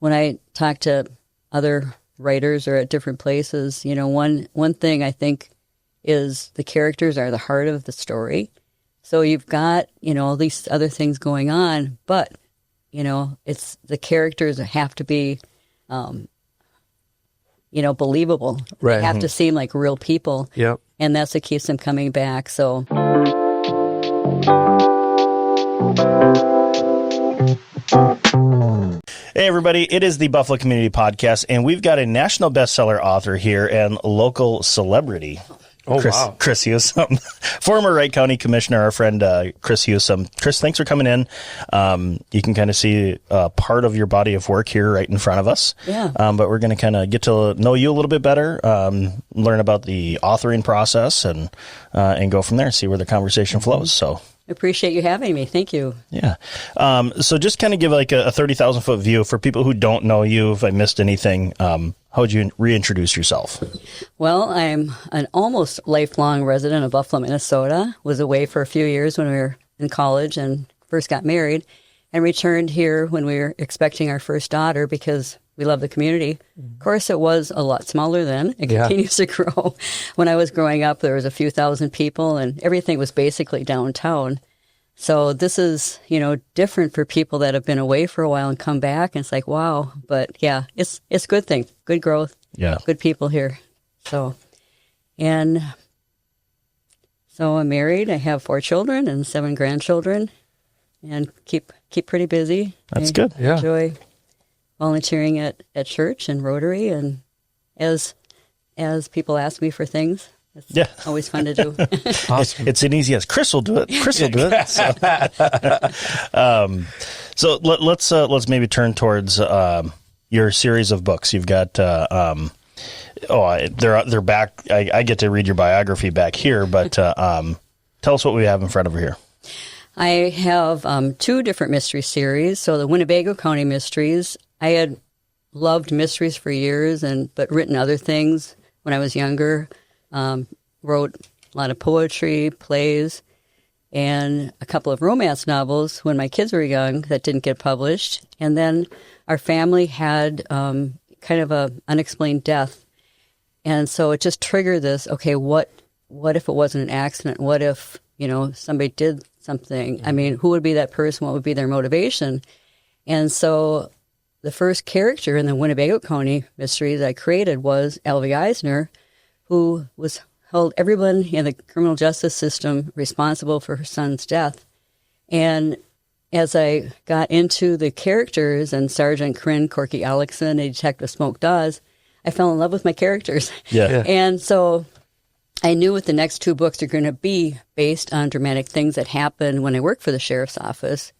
when I talk to other writers or at different places, one thing I think is the characters are the heart of the story. So you've got, all these other things going on, but, it's the characters have to be, believable. Right. They have to seem like real people. Yep. And that's what keeps them coming back. So. Hey, everybody. It is the Buffalo Community Podcast, and we've got a national bestseller author here and local celebrity. Chris Husom, former Wright County Commissioner, our friend Chris Husom. Chris, thanks for coming in. You can kind of see part of your body of work here right in front of us. Yeah. But we're going to kind of get to know you a little bit better, learn about the authoring process, and go from there, see where the conversation flows. So. Appreciate you having me. Thank you. Yeah. So just kind of give like a 30,000-foot view for people who don't know you. If I missed anything, how would you reintroduce yourself? Well, I'm an almost lifelong resident of Buffalo, Minnesota. Was away for a few years when we were in college and first got married, and returned here when we were expecting our first daughter because we love the community. Of course, it was a lot smaller then. It continues to grow. When I was growing up, there was a few thousand people, and everything was basically downtown. So this is, different for people that have been away for a while and come back. And it's like, wow. But yeah, it's a good thing. Good growth. Yeah. Good people here. So I'm married. I have 4 children and 7 grandchildren, and keep pretty busy. That's good. Yeah. Enjoy volunteering at church and Rotary, and as people ask me for things, it's always fun to do. Awesome. It's an easy as Chris will do it. Chris will do it. So let's maybe turn towards your series of books. You've got they're back. I get to read your biography back here, but tell us what we have in front of here. I have 2 different mystery series. So the Winnebago County Mysteries. I had loved mysteries for years, but written other things when I was younger. Wrote a lot of poetry, plays, and a couple of romance novels when my kids were young that didn't get published. And then our family had kind of a unexplained death. And so it just triggered this, okay, what if it wasn't an accident? What if, somebody did something? I mean, who would be that person? What would be their motivation? And so the first character in the Winnebago County Mysteries I created was Alvy Eisner, who held everyone in the criminal justice system responsible for her son's death. And as I got into the characters and Sergeant Kryn, Corky Alexson, and Detective Smoke Dawes, I fell in love with my characters. Yeah. And so I knew what the next 2 books are going to be based on dramatic things that happened when I worked for the sheriff's office.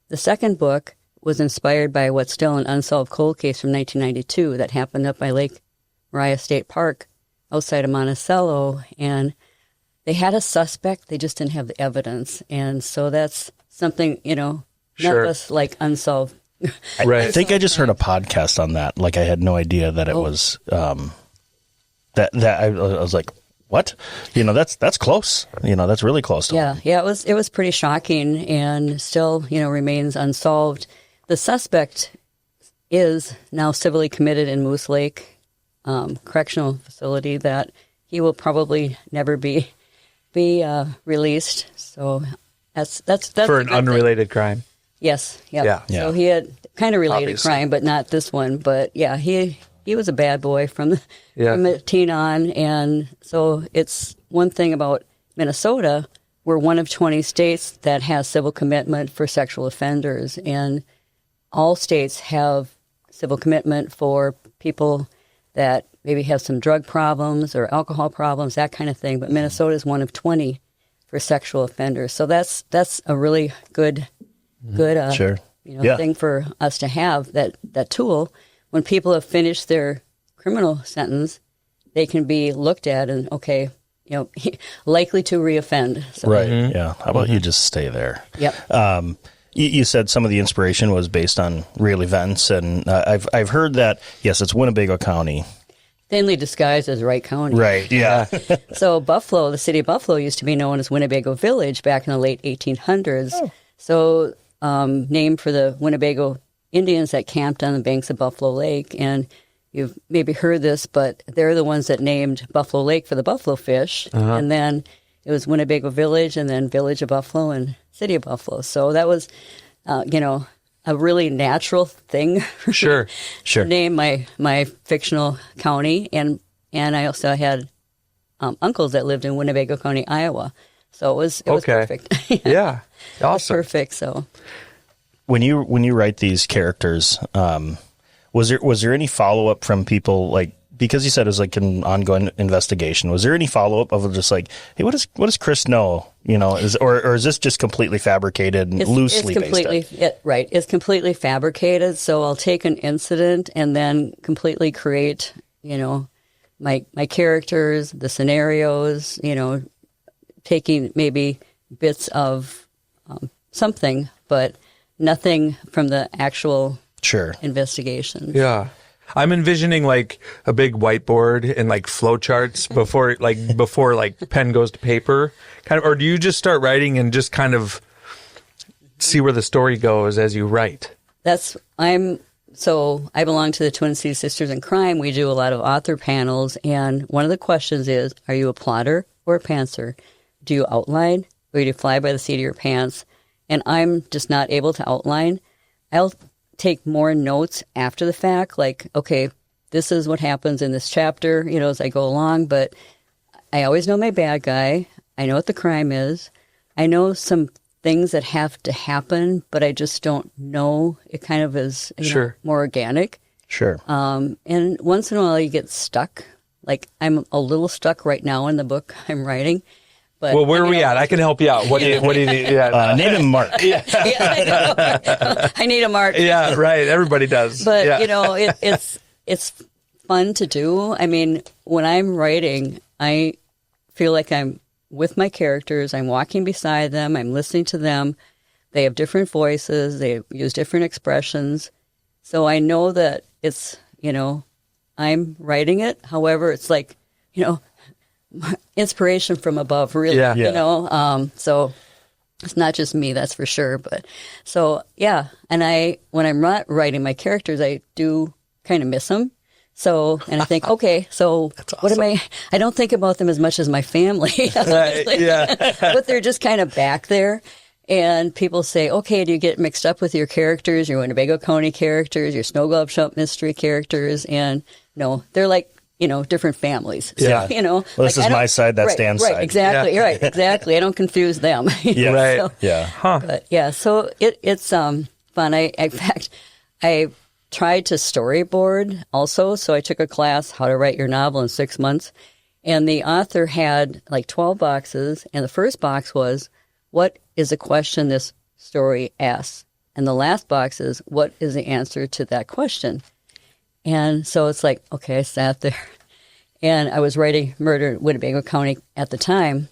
The second book was inspired by what's still an unsolved cold case from 1992 that happened up by Lake Maria State Park outside of Monticello. And they had a suspect, they just didn't have the evidence. And so that's something, not just like unsolved. Right. I think I just heard a podcast on that. Like I had no idea that it was that I was like, what? That's close. That's really close to home. Yeah, it was pretty shocking and still, remains unsolved. The suspect is now civilly committed in Moose Lake Correctional Facility that he will probably never be released. So that's for an unrelated crime. Yes. Yep. Yeah. So he had kind of related Obviously. crime, but not this one. But yeah, he was a bad boy from the teen on, and so it's one thing about Minnesota. We're one of 20 states that has civil commitment for sexual offenders, and all states have civil commitment for people that maybe have some drug problems or alcohol problems, that kind of thing. But Minnesota is one of 20 for sexual offenders. So that's a really good Sure. thing for us to have, that tool. When people have finished their criminal sentence, they can be looked at and, okay, likely to reoffend. So, Right. Yeah. How about you just stay there? Yep. You said some of the inspiration was based on real events, and I've heard that, yes, it's Winnebago County. Thinly disguised as Wright County. Right, yeah. So Buffalo, the city of Buffalo, used to be known as Winnebago Village back in the late 1800s. Oh. So named for the Winnebago Indians that camped on the banks of Buffalo Lake. And you've maybe heard this, but they're the ones that named Buffalo Lake for the buffalo fish. And then it was Winnebago Village, and then Village of Buffalo and City of Buffalo. So that was, a really natural thing. Sure. To name my fictional county. And I also had uncles that lived in Winnebago County, Iowa. So it was perfect. Yeah. Awesome. Perfect. So when you write these characters, was there any follow up from people, like, because you said it was like an ongoing investigation? Was there any follow up of just like, hey, what does Chris know? Or is this just completely fabricated and loosely based on? Right. It's completely fabricated. So I'll take an incident and then completely create, my characters, the scenarios, taking maybe bits of something, but nothing from the actual investigation. Yeah. I'm envisioning like a big whiteboard and like flow charts before pen goes to paper, kind of. Or do you just start writing and just kind of see where the story goes as you write? So I belong to the Twin Cities Sisters in Crime. We do a lot of author panels, and one of the questions is, are you a plotter or a pantser? Do you outline, or do you fly by the seat of your pants? And I'm just not able to outline. I'll take more notes after the fact, like, okay, this is what happens in this chapter, as I go along, but I always know my bad guy. I know what the crime is. I know some things that have to happen, but I just don't know. It kind of is more organic. Sure. And once in a while you get stuck. Like, I'm a little stuck right now in the book I'm writing. But, well, where are we at? I can help you out. What do you need? Yeah. Name him Mark. Yeah, I know. I need a Mark. Yeah, right. Everybody does. But, it's fun to do. I mean, when I'm writing, I feel like I'm with my characters. I'm walking beside them. I'm listening to them. They have different voices. They use different expressions. So I know that it's, I'm writing it. However, it's like, inspiration from above, really. Yeah. So it's not just me, that's for sure. But so, yeah. And when I'm not writing my characters, I do kind of miss them. So, and I think, okay, so awesome. I don't think about them as much as my family. Right, yeah. But they're just kind of back there. And people say, okay, do you get mixed up with your characters, your Winnebago County characters, your Snow Globe Shop mystery characters? And no, they're like, different families. So, yeah. Well, this is my side, that's Dan's side. Right, exactly. Yeah. Right, exactly. I don't confuse them. Yeah. Right. So, yeah. Huh. But yeah, so it's fun. In fact, I tried to storyboard also. So I took a class, How to Write Your Novel in 6 months. And the author had like 12 boxes. And the first box was, what is the question this story asks? And the last box is, what is the answer to that question? And so it's like, okay, I sat there and I was writing Murder in Winnebago County at the time.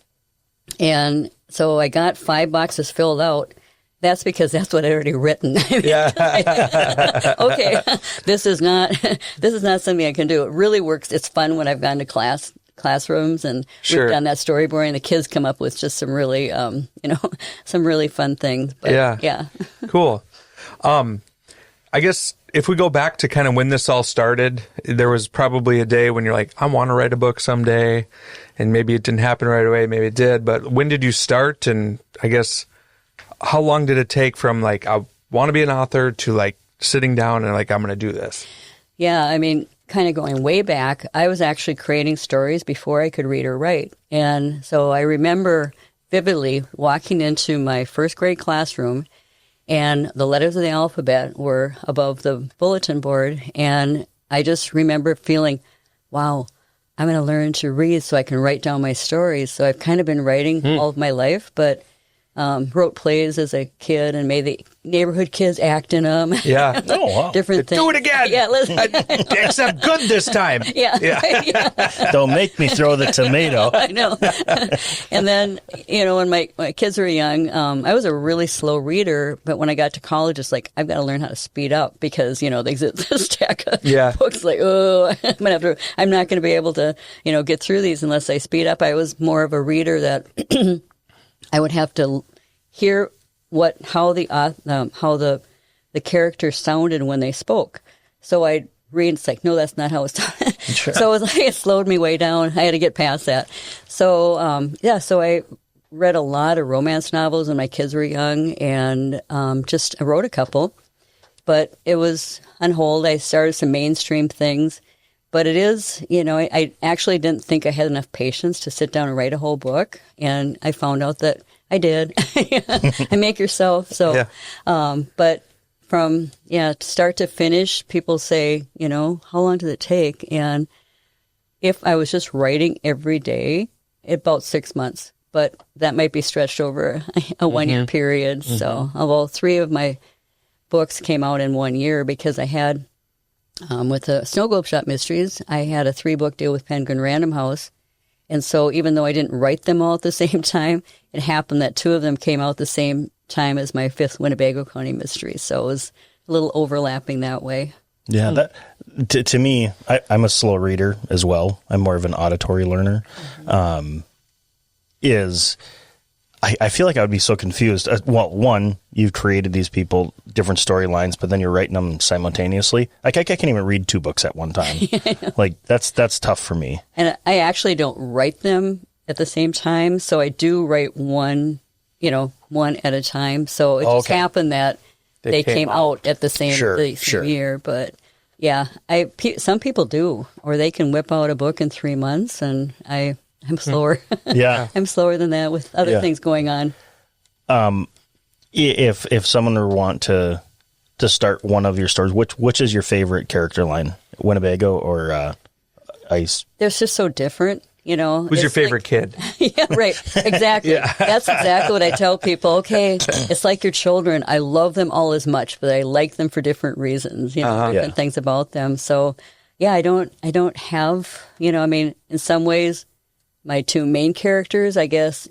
And so I got 5 boxes filled out. That's because that's what I'd already written. Yeah. Okay, this is not something I can do. It really works. It's fun when I've gone to classrooms and we've done that storyboarding. The kids come up with just some really, some really fun things. But, yeah. Cool. I guess if we go back to kind of when this all started, there was probably a day when you're like, I want to write a book someday, and maybe it didn't happen right away, maybe it did. But when did you start? And I guess, how long did it take from like, I want to be an author to like sitting down and like, I'm going to do this? Yeah, I mean, kind of going way back, I was actually creating stories before I could read or write. And so I remember vividly walking into my first grade classroom, and the letters of the alphabet were above the bulletin board. And I just remember feeling, wow, I'm going to learn to read so I can write down my stories. So I've kind of been writing all of my life, but wrote plays as a kid and made the neighborhood kids act in them. Yeah. Oh, wow. Different things. Do it again. Yeah, listen. Except good this time. Yeah. Yeah. Don't make me throw the tomato. I know. And then, when my kids were young, I was a really slow reader, but when I got to college, it's like, I've got to learn how to speed up because, there's this stack of books like, I'm not going to be able to, get through these unless I speed up. I was more of a reader that I would have to hear how the the character sounded when they spoke. So I'd read, it's like, no, that's not how it's done. Sure. So it was like, it slowed me way down. I had to get past that. So, so I read a lot of romance novels when my kids were young, and I wrote a couple. But it was on hold. I started some mainstream things. But it is, I actually didn't think I had enough patience to sit down and write a whole book. And I found out that I did. I make yourself. So, but from, start to finish, people say, how long does it take? And if I was just writing every day, about 6 months. But that might be stretched over a 1 year period. Mm-hmm. So, although 3 of my books came out in 1 year, because I had, with the Snow Globe Shop Mysteries, I had a 3-book deal with Penguin Random House. And so even though I didn't write them all at the same time, it happened that 2 of them came out the same time as my 5th Winnebago County Mystery. So it was a little overlapping that way. Yeah, that to me, I'm a slow reader as well. I'm more of an auditory learner. Mm-hmm. I feel like I would be so confused. Well, one, you've created these people, different storylines, but then you're writing them simultaneously. Like, I can't even read 2 books at one time. Like, that's tough for me. And I actually don't write them at the same time, so I do write one at a time. So it just happened that they came out at the same year. But yeah, some people do, or they can whip out a book in 3 months, and I'm slower. Yeah. I'm slower than that with other things going on. If someone were want to start one of your stories, which is your favorite character line? Winnebago or Ice? They're just so different, Who's your favorite kid? Yeah, right. Exactly. That's exactly what I tell people. Okay, it's like your children. I love them all as much, but I like them for different reasons, different things about them. So, I don't have, in some ways, my 2 main characters, I guess,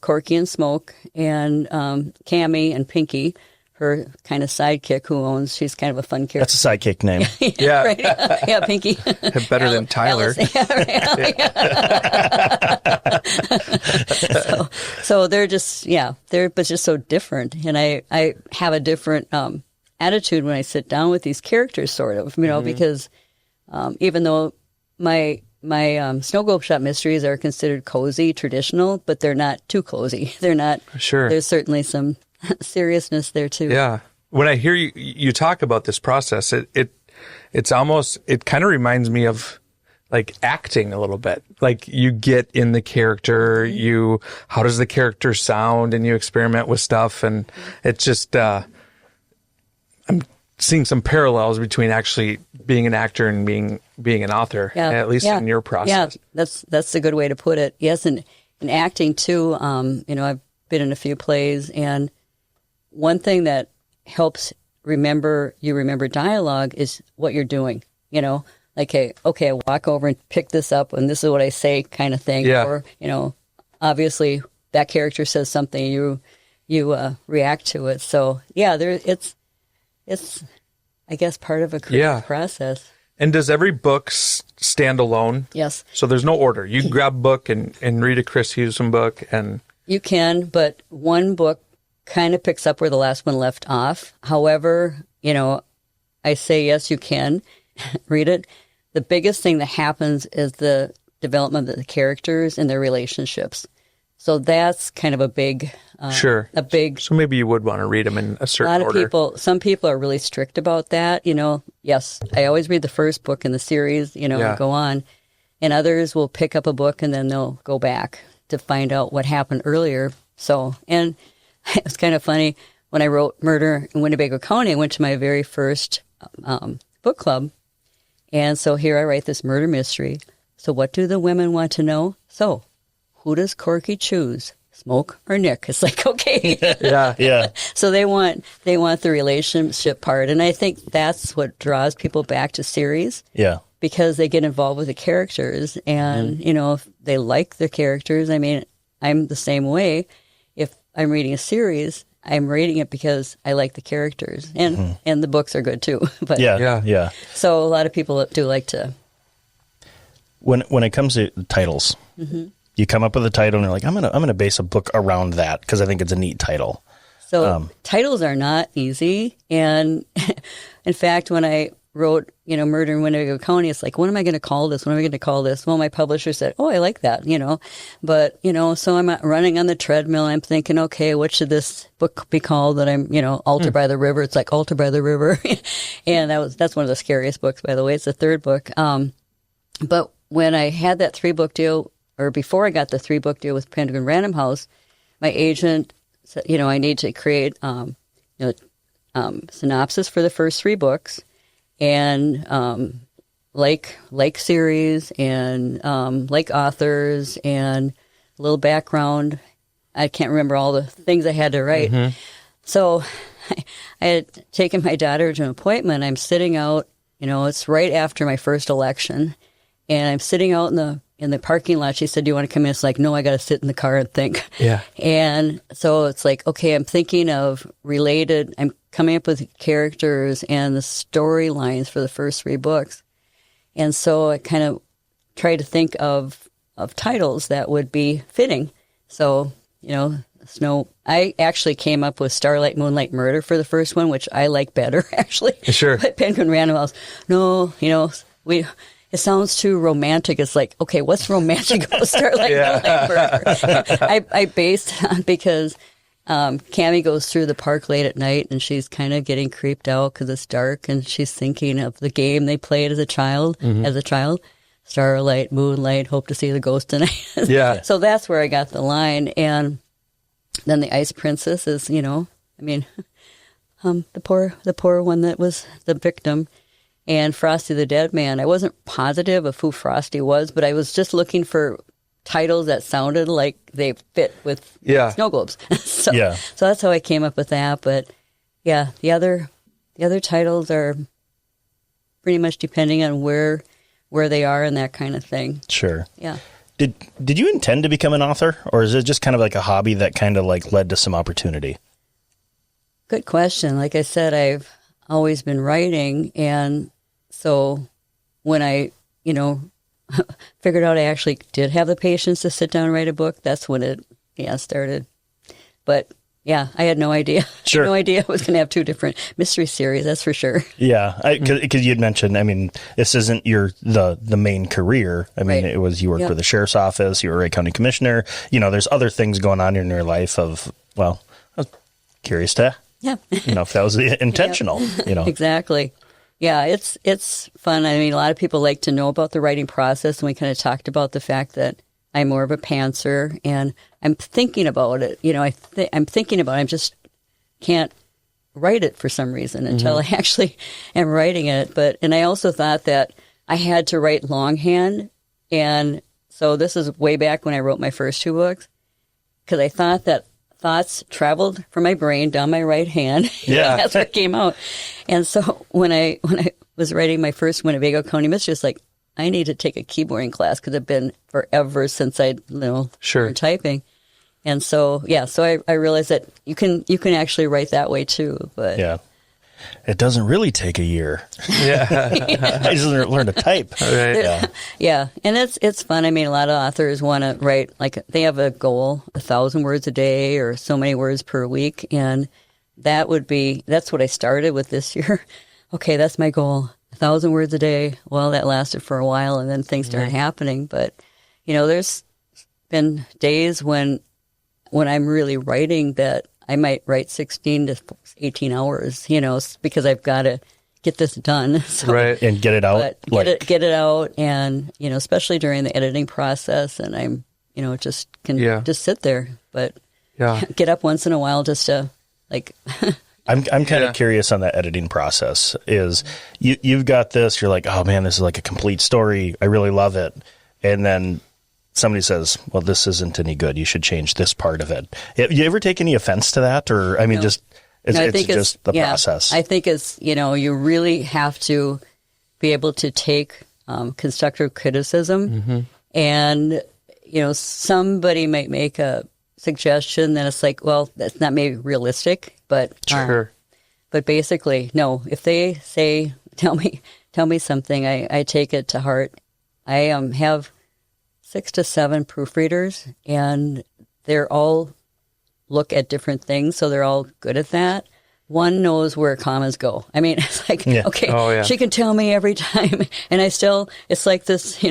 Corky and Smoke, and Cammie and Pinky, her kind of sidekick she's kind of a fun character. That's a sidekick name. Yeah. Right. Yeah, Pinky. Better than Tyler. So they're just, they're just so different. And I have a different attitude when I sit down with these characters, sort of, because even though my Snow Globe Shop Mysteries are considered cozy, traditional, but they're not too cozy. They're not. Sure. There's certainly some seriousness there too. Yeah. When I hear you talk about this process, it kind of reminds me of like acting a little bit. Like you get in the character, how does the character sound, and you experiment with stuff, and it's just I'm seeing some parallels between actually being an actor and being an author, at least in your process. Yeah, that's a good way to put it. Yes, and in acting too, I've been in a few plays, and one thing that helps remember dialogue is what you're doing. Like, okay, I walk over and pick this up, and this is what I say, kind of thing. Yeah. Or obviously that character says something, you react to it. So it's I guess part of a creative process. And does every book stand alone? Yes. So there's no order. You can grab a book and read a Chris Husom book, and you can, but one book kind of picks up where the last one left off. However, I say yes, you can read it. The biggest thing that happens is the development of the characters and their relationships. So that's kind of a big, So maybe you would want to read them in a certain order. Some people are really strict about that. Yes, I always read the first book in the series, and go on. And others will pick up a book and then they'll go back to find out what happened earlier. So, and it was kind of funny when I wrote Murder in Winnebago County. I went to my very first book club. And so here I write this murder mystery. So what do the women want to know? So who does Corky choose? Smoke or Nick? It's like, okay. Yeah. So they want the relationship part. And I think that's what draws people back to series. Yeah. Because they get involved with the characters. And, if they like the characters, I'm the same way. If I'm reading a series, I'm reading it because I like the characters. And and the books are good too. But yeah. So a lot of people do like to. When it comes to titles, you come up with a title and you're like, I'm gonna base a book around that because I think it's a neat title. So titles are not easy. And in fact, when I wrote, Murder in Winnebago County, it's like, what am I going to call this? What am I going to call this? Well, my publisher said, oh, I like that, But, so I'm running on the treadmill. I'm thinking, okay, what should this book be called that I'm, Altar by the River? It's like Altar by the River. And that's one of the scariest books, by the way. It's the third book. But when I had that 3-book deal, or before I got the 3-book deal with Penguin Random House, my agent said, I need to create, synopsis for the first 3 books, and like series, and like authors, and a little background. I can't remember all the things I had to write. Mm-hmm. So I had taken my daughter to an appointment. I'm sitting out, it's right after my first election, and I'm sitting out in the parking lot. She said, do you want to come in? It's like, no, I got to sit in the car and think. Yeah. And so it's like, okay, I'm thinking of I'm coming up with characters and the storylines for the first 3 books. And so I kind of tried to think of titles that would be fitting. So, I actually came up with Starlight, Moonlight, Murder for the first one, which I like better, actually. Sure. But Penguin Random House, no, it sounds too romantic. It's like, okay, what's romantic about Starlight, Moonlight, Murder? I based because Cammie goes through the park late at night, and she's kind of getting creeped out because it's dark, and she's thinking of the game they played as a child. Starlight, Moonlight, hope to see the ghost tonight. Yeah. So that's where I got the line. And then the Ice Princess is, the poor one that was the victim. And Frosty the Dead Man. I wasn't positive of who Frosty was, but I was just looking for titles that sounded like they fit with snow globes. So that's how I came up with that. But yeah, the other titles are pretty much depending on where they are and that kind of thing. Sure. Yeah. Did you intend to become an author, or is it just kind of like a hobby that kind of like led to some opportunity? Good question. Like I said, I've always been writing, and so when I, figured out I actually did have the patience to sit down and write a book, that's when it started. But yeah, I had no idea. Sure. I had no idea I was going to have 2 different mystery series, that's for sure. Yeah, because you'd mentioned, this isn't the main career. Right. It was, you worked with the sheriff's office, you were a Wright County commissioner. There's other things going on in your life I was curious to, if that was intentional, Exactly. Yeah, it's fun. A lot of people like to know about the writing process, and we kind of talked about the fact that I'm more of a pantser, and I'm thinking about it. I'm thinking about it. I just can't write it for some reason until I actually am writing it. And I also thought that I had to write longhand, and so this is way back when I wrote my first 2 books, because I thought that thoughts traveled from my brain down my right hand. Yeah. That's what came out. And so when I was writing my first Winnebago County Mystery, it's like, I need to take a keyboarding class, because it's been forever since I learned typing. And so, I realized that you can actually write that way too. But yeah. It doesn't really take a year. Yeah. I just learned to type. Right. Yeah. And it's fun. A lot of authors want to write, like, they have a goal, 1,000 words a day or so many words per week. And that's what I started with this year. Okay, that's my goal, 1,000 words a day. Well, that lasted for a while, and then things started happening. But, there's been days when I'm really writing that I might write 16 to 18 hours, because I've got to get this done. So, right. And get it out. Get it out. And, especially during the editing process. And I'm, just sit there, but get up once in a while just to I'm kind of curious on that editing process. Is you've got this, you're like, oh man, this is like a complete story. I really love it. And then somebody says, well, this isn't any good. You should change this part of it. You ever take any offense to that? Or, No. it's just the process. I think it's, you really have to be able to take constructive criticism. And, somebody might make a suggestion that it's like, well, that's not maybe realistic, but Sure. But basically, no. If they say, tell me something, I take it to heart. I have 6 to 7 proofreaders, and they're all look at different things, so they're all good at that. One knows where commas go. I mean, it's like, okay, she can tell me every time. And it's like this,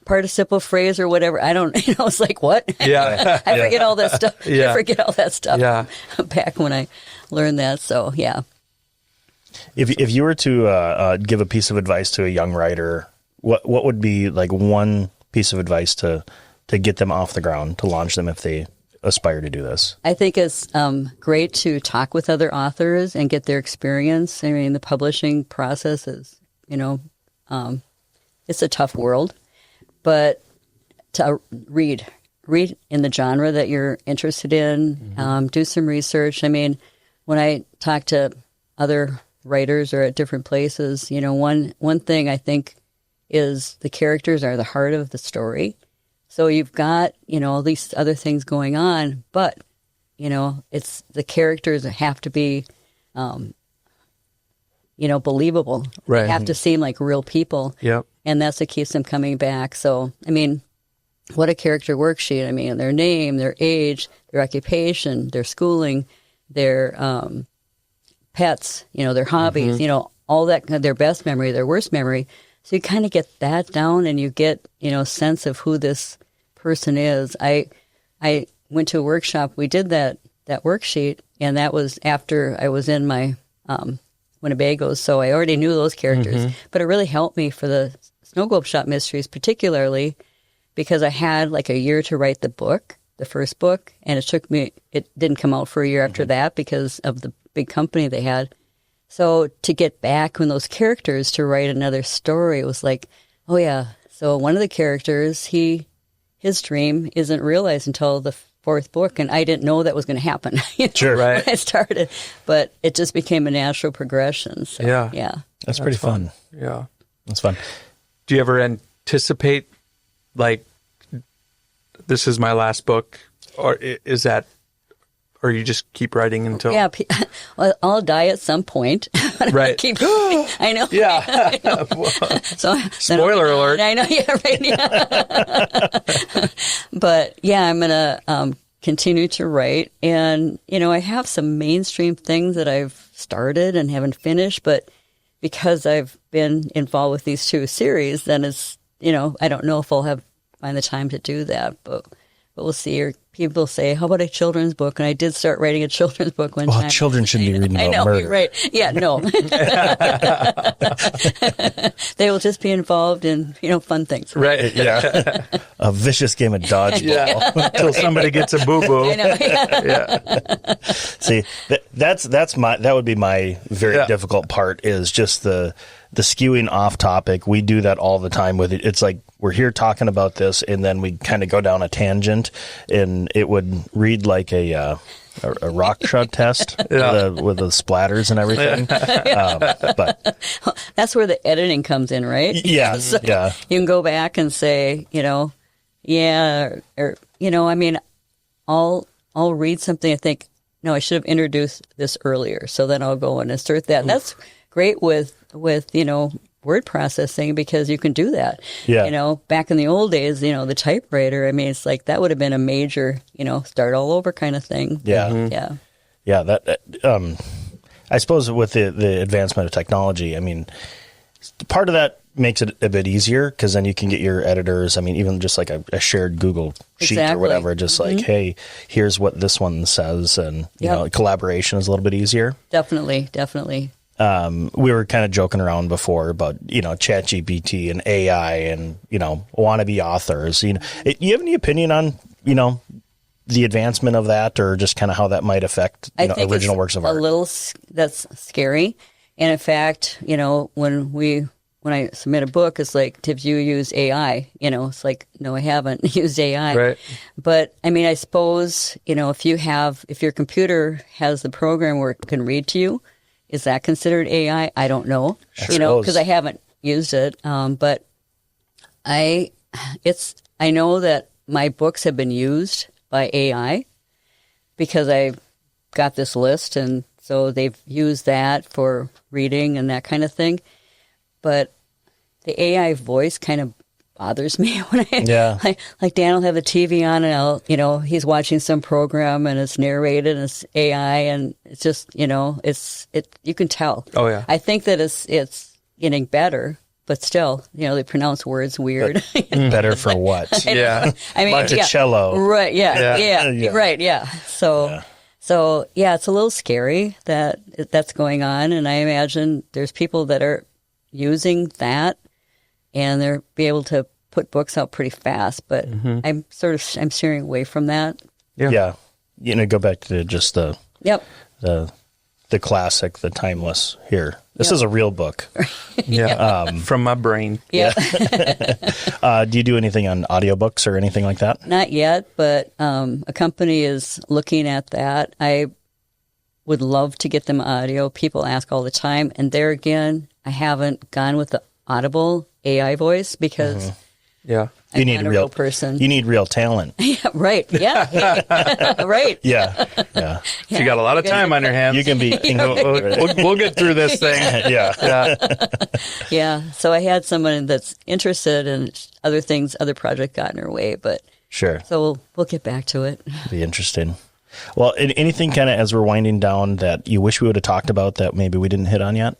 participle phrase or whatever. I don't, it's like, what? Yeah. I forget all that stuff. Yeah. I forget all that stuff. Yeah. Back when I learned that. So, yeah. If you were to give a piece of advice to a young writer, what would be like one piece of advice to get them off the ground, to launch them if they aspire to do this? I think it's great to talk with other authors and get their experience. I mean, the publishing process is, it's a tough world, but to read in the genre that you're interested in, do some research. I mean, when I talk to other writers or at different places, one thing I think is the characters are the heart of the story. So you've got, all these other things going on, but, it's the characters that have to be, believable. Right. They have to seem like real people. Yep. And that's what keeps them coming back. So, I mean, what a character worksheet. I mean, their name, their age, their occupation, their schooling, their pets, their hobbies, all that, their best memory, their worst memory. So you kind of get that down and you get, a sense of who this person is. I went to a workshop. We did that worksheet, and that was after I was in my Winnebagos, so I already knew those characters. But it really helped me for the Snow Globe Shop Mysteries, particularly because I had like a year to write the first book, and it didn't come out for a year after that because of the big company they had. So to get back on those characters to write another story, it was like, oh yeah. So one of the characters, his dream isn't realized until the fourth book, and I didn't know that was going to happen. Sure, right. When I started, but it just became a natural progression. So, yeah, that's pretty fun. Yeah, that's fun. Do you ever anticipate, like, this is my last book, or is that? Or you just keep writing until... Yeah, well, I'll die at some point. Right. I know. Yeah. I know. So, spoiler alert. I know, yeah, right. Yeah. But, yeah, I'm going to continue to write. And, I have some mainstream things that I've started and haven't finished. But because I've been involved with these two series, then it's, I don't know if I'll find the time to do that. But we'll see. Or people say, how about a children's book? And I did start writing a children's book one time. Children shouldn't be reading about murder. Right. Yeah, no. They will just be involved in, fun things. Right, yeah. A vicious game of dodgeball. Yeah, until somebody gets a boo-boo. I know, yeah. See, that would be my very difficult part, is just the skewing off topic. We do that all the time with it. It's like we're here talking about this, and then we kind of go down a tangent, and it would read like a rock shot test with the splatters and everything. But that's where the editing comes in, right? Yeah, So yeah. You can go back and say, I mean, I'll read something and think, no, I should have introduced this earlier. So then I'll go and insert that. And that's great with word processing, because you can do that. Yeah. Back in the old days, the typewriter, I mean, it's like that would have been a major, start all over kind of thing. Yeah. Yeah. Yeah. That, I suppose with the advancement of technology, I mean, part of that makes it a bit easier, because then you can get your editors, I mean, even just like a shared Google sheet or whatever, just like, hey, here's what this one says. And, collaboration is a little bit easier. Definitely. We were kind of joking around before about, ChatGPT and AI and, wannabe authors. Do you have any opinion on, the advancement of that, or just kind of how that might affect original works of art? That's scary. And in fact, when I submit a book, it's like, did you use AI? It's like, no, I haven't used AI. Right. But I mean, I suppose, if your computer has the program where it can read to you, is that considered AI? I don't know, because I haven't used it. But I know that my books have been used by AI, because I got this list, and so they've used that for reading and that kind of thing. But the AI voice kind of bothers me when Yeah. like Dan will have the TV on and he's watching some program and it's narrated and it's AI and it's just, you can tell. Oh, yeah. I think that it's getting better, but still, they pronounce words weird. Better for what? Yeah. I mean, Monticello. Right. Yeah. Yeah. Right. Yeah. So it's a little scary that that's going on. And I imagine there's people that are using that and they're be able to put books out pretty fast. But I'm steering away from that. Yeah. Go back to just the classic, the timeless here. This is a real book. Yeah. From my brain. Yeah. Do you do anything on audiobooks or anything like that? Not yet, but a company is looking at that. I would love to get them audio. People ask all the time. And there again, I haven't gone with the Audible AI voice because Yeah. I'm not a real person. You need real talent. Yeah, right. Yeah. Right. Yeah. Yeah. So you got a lot of time on your hands. You can be. We'll get through this thing. Yeah. Yeah. So I had someone that's interested in other things, other project got in her way, but Sure. so we'll get back to it. Be interesting. Well, anything kind of as we're winding down that you wish we would have talked about that maybe we didn't hit on yet?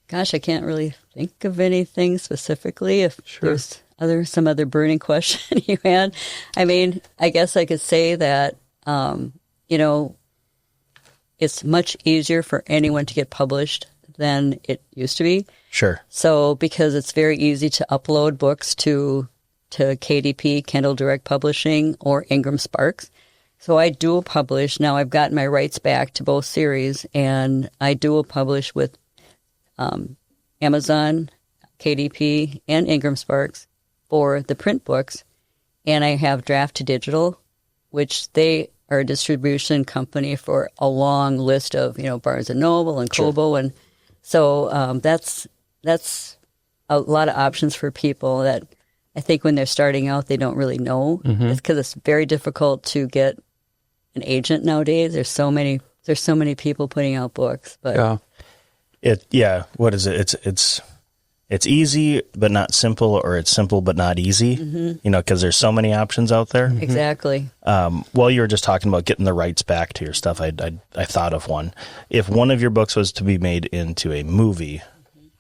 Gosh, I can't really think of anything specifically. If there's some other burning question you had, I mean, I guess I could say that, it's much easier for anyone to get published than it used to be. Sure. So because it's very easy to upload books to KDP, Kindle Direct Publishing, or Ingram Sparks. So I dual publish. Now I've gotten my rights back to both series, and I dual publish with Amazon, KDP, and Ingram Sparks for the print books. And I have Draft to Digital, which they are a distribution company for a long list of, Barnes & Noble and Kobo. And so that's a lot of options for people that I think when they're starting out, they don't really know. It's because it's very difficult to get an agent nowadays. There's so many people putting out books, but what is it? It's easy but not simple, or it's simple but not easy. Because there's so many options out there. Exactly. While you were just talking about getting the rights back to your stuff, I thought of one. If one of your books was to be made into a movie,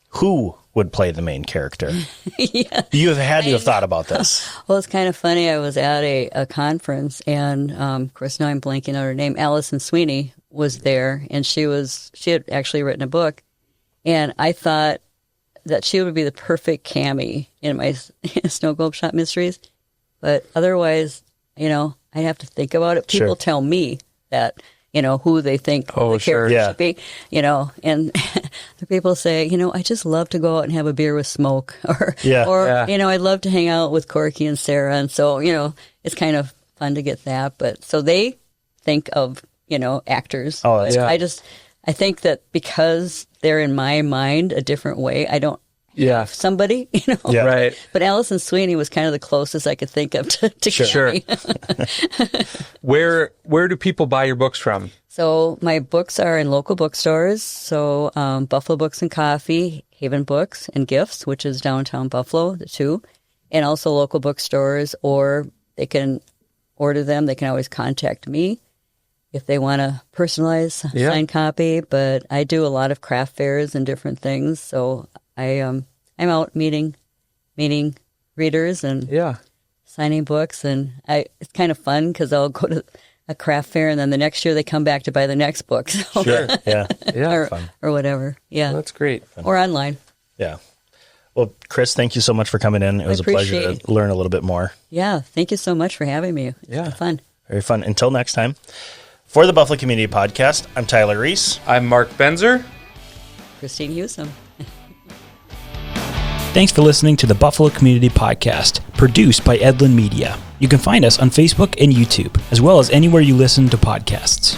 who would play the main character? Yeah. You have had to have thought about this. Well, it's kind of funny. I was at a conference, and of course now I'm blanking on her name. Allison Sweeney was there, and she had actually written a book, and I thought that she would be the perfect Cammy in my Snow Globe Shop Mysteries. But otherwise, I'd have to think about it. People tell me that, who they think the character should be, and the people say, I just love to go out and have a beer with Smoke, or I'd love to hang out with Corky and Sarah. And so, it's kind of fun to get that. But so they think of, actors. Oh, that's I think that because they're in my mind a different way, I don't have somebody, Right. But Allison Sweeney was kind of the closest I could think of to Cammy. Where do people buy your books from? So my books are in local bookstores. So Buffalo Books and Coffee, Haven Books and Gifts, which is downtown Buffalo, the two, and also local bookstores, or they can order them. They can always contact me if they want a personalized signed copy. But I do a lot of craft fairs and different things. So I'm out meeting readers and signing books, and it's kind of fun because I'll go to a craft fair and then the next year they come back to buy the next book. So, or whatever. Yeah, well, that's great. Or online. Yeah. Well, Chris, thank you so much for coming in. It was a pleasure to learn a little bit more. Yeah, thank you so much for having me. It's fun. Very fun. Until next time, for the Buffalo Community Podcast, I'm Tyler Reese. I'm Mark Benzer. Christine Husom. Thanks for listening to the Buffalo Community Podcast, produced by Edlin Media. You can find us on Facebook and YouTube, as well as anywhere you listen to podcasts.